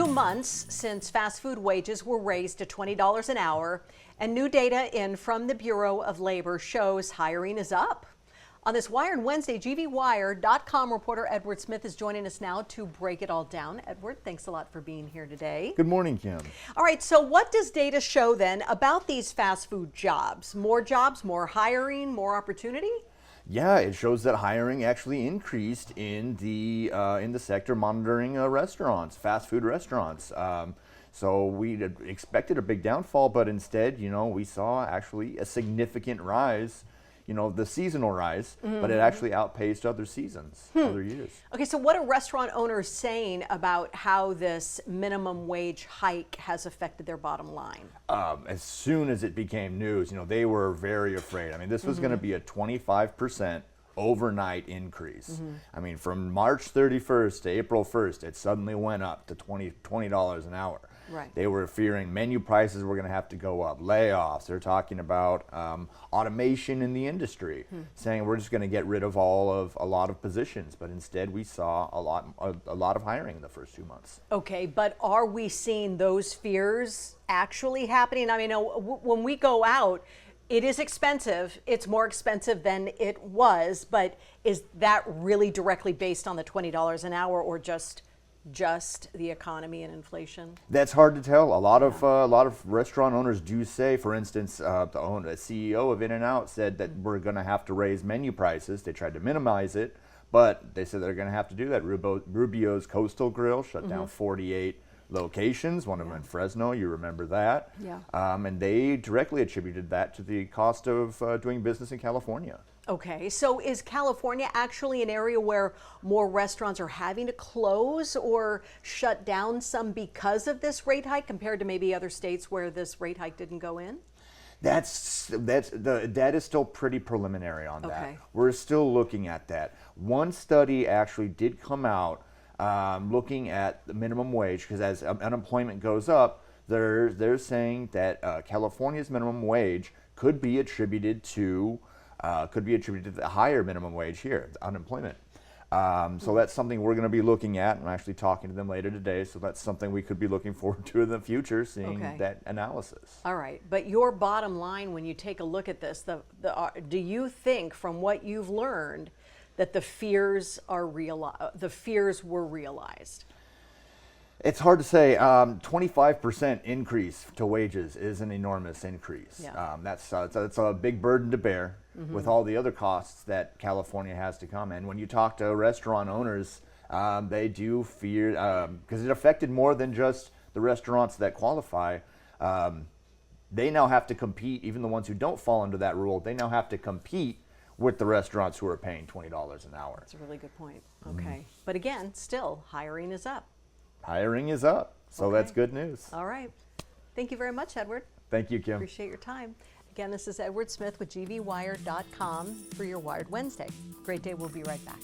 months since fast food wages were raised to $20 an hour, and new data in from the Bureau of Labor shows hiring is up. On this Wired Wednesday, GVWire.com reporter Edward Smith is joining us now to break it all down. Edward, thanks a lot for being here today. Good morning, Kim. All right, so what does data show then about these fast food jobs? More jobs, more hiring, more opportunity? Yeah, it shows that hiring actually increased in the sector monitoring restaurants, fast food restaurants. So we expected a big downfall, but instead, we saw actually a significant rise. The seasonal rise, but it actually outpaced other seasons, other years. Okay, so what are restaurant owners saying about how this minimum wage hike has affected their bottom line? As soon as it became news, they were very afraid. I mean, this was going to be a 25% overnight increase. I mean, from March 31st to April 1st, it suddenly went up to $20 an hour. Right. They were fearing menu prices were going to have to go up, layoffs. They're talking about automation in the industry, saying we're just going to get rid of a lot of positions. But instead, we saw a lot of hiring in the first 2 months. Okay, but are we seeing those fears actually happening? I mean, when we go out, it is expensive. It's more expensive than it was, but is that really directly based on the $20 an hour, or just the economy and inflation? That's hard to tell. A lot of restaurant owners do say, for instance, the CEO of In-N-Out said that we're going to have to raise menu prices. They tried to minimize it, but they said they're going to have to do that. Rubio's Coastal Grill shut down 48 locations, one of them in Fresno, you remember that. Yeah. And they directly attributed that to the cost of doing business in California. Okay, so is California actually an area where more restaurants are having to close or shut down some because of this rate hike compared to maybe other states where this rate hike didn't go in? That is still pretty preliminary on that. Okay. We're still looking at that. One study actually did come out looking at the minimum wage, because as unemployment goes up, they're saying that California's minimum wage could be attributed to the higher minimum wage here, the unemployment. So that's something we're going to be looking at. I'm actually talking to them later today, so that's something we could be looking forward to in the future, seeing that analysis. All right, but your bottom line when you take a look at this, do you think from what you've learned that the fears were realized? It's hard to say. 25% increase to wages is an enormous increase. Yeah. That's a big burden to bear with all the other costs that California has to come. And when you talk to restaurant owners, they do fear, because it affected more than just the restaurants that qualify. They now have to compete, even the ones who don't fall under that rule, they now have to compete with the restaurants who are paying $20 an hour. That's a really good point. Okay. But again, still, hiring is up. Hiring is up, so that's good news. All right. Thank you very much, Edward. Thank you, Kim. Appreciate your time. Again, this is Edward Smith with GVWire.com for your Wired Wednesday. Great day. We'll be right back.